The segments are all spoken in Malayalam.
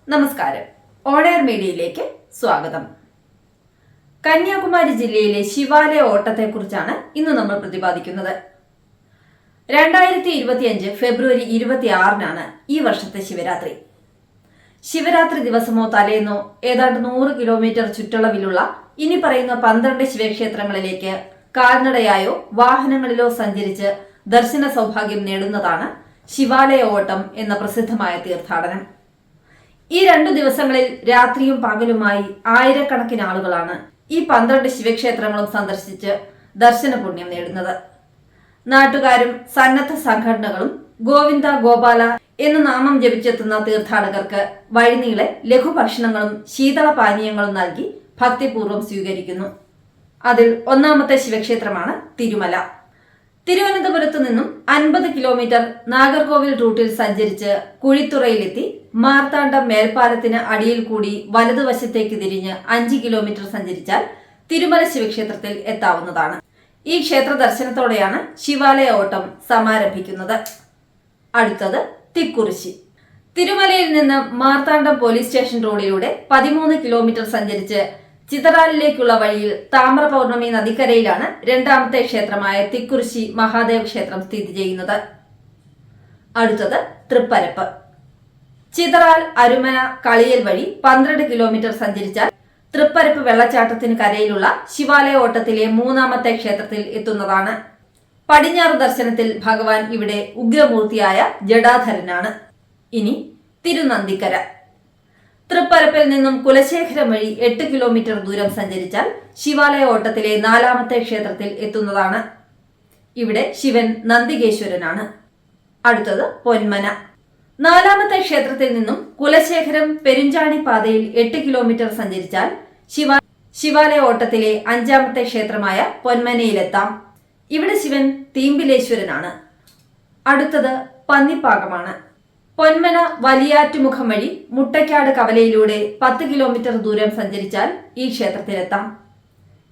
നമസ്കാരം. ഓൺ-എയർ മീഡിയയിലേക്ക് സ്വാഗതം. കന്യാകുമാരി ജില്ലയിലെ ശിവാലയ ഓട്ടത്തെക്കുറിച്ചാണ് ഇന്ന് നമ്മൾ പ്രതിപാദിക്കുന്നത്. 2025 ഫെബ്രുവരി 26-നാണ് ഈ വർഷത്തെ ശിവരാത്രി. ശിവരാത്രി ദിവസമോ തലേന്നോ ഏതാണ്ട് 100 കിലോമീറ്റർ ചുറ്റളവിലുള്ള ഇനി പറയുന്ന 12 ശിവക്ഷേത്രങ്ങളിലേക്ക് കാൽനടയായോ വാഹനങ്ങളിലോ സഞ്ചരിച്ച് ദർശന സൗഭാഗ്യം നേടുന്നതാണ് ശിവാലയ ഓട്ടം എന്ന പ്രസിദ്ധമായ തീർത്ഥാടനം. ഈ 2 ദിവസങ്ങളിൽ രാത്രിയും പകലുമായി ആയിരക്കണക്കിന് ആളുകളാണ് ഈ 12 ശിവക്ഷേത്രങ്ങളും സന്ദർശിച്ച് ദർശന പുണ്യം നേടുന്നത്. നാട്ടുകാരും സന്നദ്ധ സംഘടനകളും ഗോവിന്ദ ഗോപാല എന്ന നാമം ജപിച്ചെത്തുന്ന തീർത്ഥാടകർക്ക് വഴിനീളെ ലഘുഭക്ഷണങ്ങളും ശീതളപാനീയങ്ങളും നൽകി ഭക്തിപൂർവ്വം സ്വീകരിക്കുന്നു. അതിൽ ഒന്നാമത്തെ ശിവക്ഷേത്രമാണ് തിരുമല. തിരുവനന്തപുരത്തു നിന്നും 50 കിലോമീറ്റർ നാഗർകോവിൽ റൂട്ടിൽ സഞ്ചരിച്ച് കുഴിത്തുറയിലെത്തി മാർത്താണ്ഡം മേൽപ്പാലത്തിന് അടിയിൽ കൂടി വലതുവശത്തേക്ക് തിരിഞ്ഞ് 5 കിലോമീറ്റർ സഞ്ചരിച്ചാൽ തിരുമല ശിവക്ഷേത്രത്തിൽ എത്താവുന്നതാണ്. ഈ ക്ഷേത്ര ദർശനത്തോടെയാണ് ശിവാലയ ഓട്ടം സമാരംഭിക്കുന്നത്. അടുത്തത് തിക്കുറിശി. തിരുമലയിൽ നിന്ന് മാർത്താണ്ഡം പോലീസ് സ്റ്റേഷൻ റോഡിലൂടെ 13 കിലോമീറ്റർ സഞ്ചരിച്ച് ചിതറാലിലേക്കുള്ള വഴിയിൽ താമ്ര പൗർണമി നദിക്കരയിലാണ് രണ്ടാമത്തെ ക്ഷേത്രമായ തിക്കുറിശി മഹാദേവ ക്ഷേത്രം സ്ഥിതി ചെയ്യുന്നത്. അടുത്തത് തൃപ്പരപ്പ്. ചിതറാൽ അരുമന കളിയൽ വഴി 12 കിലോമീറ്റർ സഞ്ചരിച്ചാൽ തൃപ്പരപ്പ് വെള്ളച്ചാട്ടത്തിന് കരയിലുള്ള ശിവാലയ ഓട്ടത്തിലെ മൂന്നാമത്തെ ക്ഷേത്രത്തിൽ എത്തുന്നതാണ്. പടിഞ്ഞാറ് ദർശനത്തിൽ ഭഗവാൻ ഇവിടെ ഉഗ്രമൂർത്തിയായ ജടാധരനാണ്. ഇനി തിരുനന്ദിക്കര. തൃപ്പരപ്പിൽ നിന്നും കുലശേഖരം വഴി 8 കിലോമീറ്റർ ദൂരം സഞ്ചരിച്ചാൽ ശിവാലയ ഓട്ടത്തിലെ 4ാമത്തെ ക്ഷേത്രത്തിൽ എത്തുന്നതാണ്. ഇവിടെ ശിവൻ നന്ദികേശ്വരനാണ്. അടുത്തത് പൊന്മന. 4ാമത്തെ ക്ഷേത്രത്തിൽ നിന്നും കുലശേഖരം പെരുഞ്ചാണി പാതയിൽ 8 കിലോമീറ്റർ സഞ്ചരിച്ചാൽ ശിവാലയ ഓട്ടത്തിലെ 5ാമത്തെ ക്ഷേത്രമായ പൊന്മനയിലെത്താം. ഇവിടെ ശിവൻ തീമ്പിലേശ്വരനാണ്. അടുത്തത് പന്നിപ്പാകമാണ്. പൊന്മന വലിയാറ്റുമുഖം വഴി മുട്ടയ്ക്കാട് കവലയിലൂടെ 10 കിലോമീറ്റർ ദൂരം സഞ്ചരിച്ചാൽ ഈ ക്ഷേത്രത്തിലെത്താം.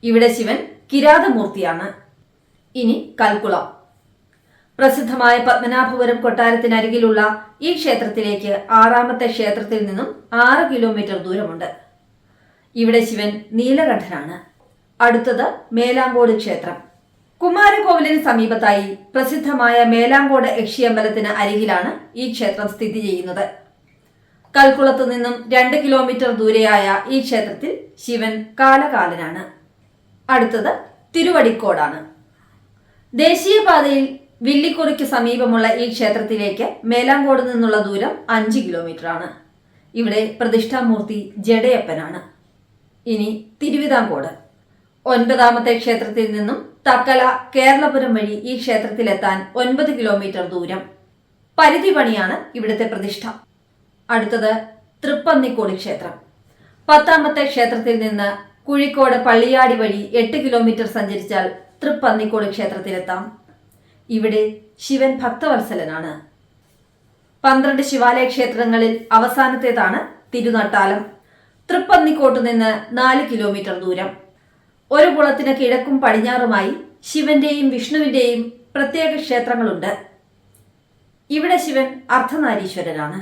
ഇവിടെ ശിവൻ കിരാതമൂർത്തിയാണ്. ഇനി കൽക്കുളം. പ്രസിദ്ധമായ പത്മനാഭപുരം കൊട്ടാരത്തിനരികിലുള്ള ഈ ക്ഷേത്രത്തിലേക്ക് 6ാമത്തെ ക്ഷേത്രത്തിൽ നിന്നും 6 കിലോമീറ്റർ ദൂരമുണ്ട്. ഇവിടെ ശിവൻ നീലകണ്ഠനാണ്. അടുത്തത് മേലാങ്കോട് ക്ഷേത്രം. കുമാരകോവിലിന് സമീപത്തായി പ്രസിദ്ധമായ മേലാങ്കോട് യക്ഷിയമ്പലത്തിന് അരികിലാണ് ഈ ക്ഷേത്രം സ്ഥിതി ചെയ്യുന്നത്. കൽക്കുളത്തു നിന്നും 2 കിലോമീറ്റർ ദൂരെയായ ഈ ക്ഷേത്രത്തിൽ ശിവൻ കാലകാലനാണ്. അടുത്തത് തിരുവടിക്കോടാണ്. ദേശീയപാതയിൽ വില്ലിക്കുറിക്ക് സമീപമുള്ള ഈ ക്ഷേത്രത്തിലേക്ക് മേലാങ്കോട് നിന്നുള്ള ദൂരം 5 കിലോമീറ്റർ ആണ്. ഇവിടെ പ്രതിഷ്ഠാമൂർത്തി ജഡയപ്പനാണ്. ഇനി തിരുവിതാംകോട്. 9ാമത്തെ ക്ഷേത്രത്തിൽ നിന്നും തക്കല കേരളപുരം വഴി ഈ ക്ഷേത്രത്തിലെത്താൻ 9 കിലോമീറ്റർ ദൂരം. പരിധി പണിയാണ് ഇവിടുത്തെ പ്രതിഷ്ഠ. അടുത്തത് തൃപ്പന്നിക്കോട് ക്ഷേത്രം. 10ാമത്തെ ക്ഷേത്രത്തിൽ നിന്ന് കുഴിക്കോട് പള്ളിയാടി വഴി 8 കിലോമീറ്റർ സഞ്ചരിച്ചാൽ തൃപ്പന്നിക്കോട് ക്ഷേത്രത്തിലെത്താം. ഇവിടെ ശിവൻ ഭക്തവത്സലനാണ്. 12 ശിവാലയ ക്ഷേത്രങ്ങളിൽ അവസാനത്തേതാണ് തിരുനട്ടാലം. തൃപ്പന്നിക്കോട്ട് നിന്ന് 4 കിലോമീറ്റർ ദൂരം. ഒരു കുളത്തിന് കിഴക്കും പടിഞ്ഞാറുമായി ശിവന്റെയും വിഷ്ണുവിന്റെയും പ്രത്യേക ക്ഷേത്രങ്ങളുണ്ട്. ഇവിടെ ശിവൻ അർദ്ധനാരീശ്വരനാണ്.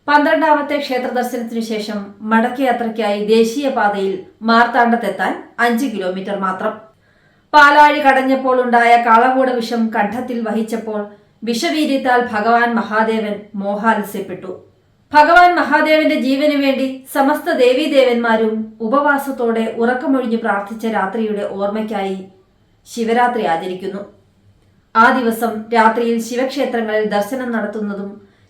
12ാമത്തെ ക്ഷേത്ര ദർശനത്തിനു ശേഷം മടക്കയാത്രയ്ക്കായി ദേശീയപാതയിൽ മാർത്താണ്ഡത്തെത്താൻ 5 കിലോമീറ്റർ മാത്രം. പാലാഴി കടഞ്ഞപ്പോൾ ഉണ്ടായ കാളകൂട വിഷം കണ്ഠത്തിൽ വഹിച്ചപ്പോൾ വിഷവീര്യത്താൽ ഭഗവാൻ മഹാദേവൻ മോഹാലസ്യപ്പെട്ടു. ഭഗവാൻ മഹാദേവന്റെ ജീവന് വേണ്ടി സമസ്ത ദേവീദേവന്മാരും ഉപവാസത്തോടെ ഉറക്കമൊഴിഞ്ഞു പ്രാർത്ഥിച്ച രാത്രിയുടെ ഓർമ്മയ്ക്കായി ശിവരാത്രി ആചരിക്കുന്നു. ആ ദിവസം രാത്രിയിൽ ശിവക്ഷേത്രങ്ങളിൽ ദർശനം നടത്തുന്നതും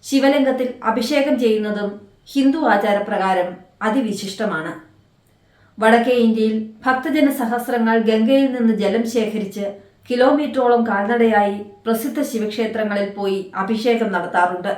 ശിവലിംഗത്തിൽ അഭിഷേകം ചെയ്യുന്നതും ഹിന്ദു ആചാരപ്രകാരം അതിവിശിഷ്ടമാണ്. വടക്കേ ഇന്ത്യയിൽ ഭക്തജന സഹസ്രങ്ങൾ ഗംഗയിൽ നിന്ന് ജലം ശേഖരിച്ച് കിലോമീറ്ററോളം കാൽനടയായി പ്രസിദ്ധ ശിവക്ഷേത്രങ്ങളിൽ പോയി അഭിഷേകം നടത്താറുണ്ട്.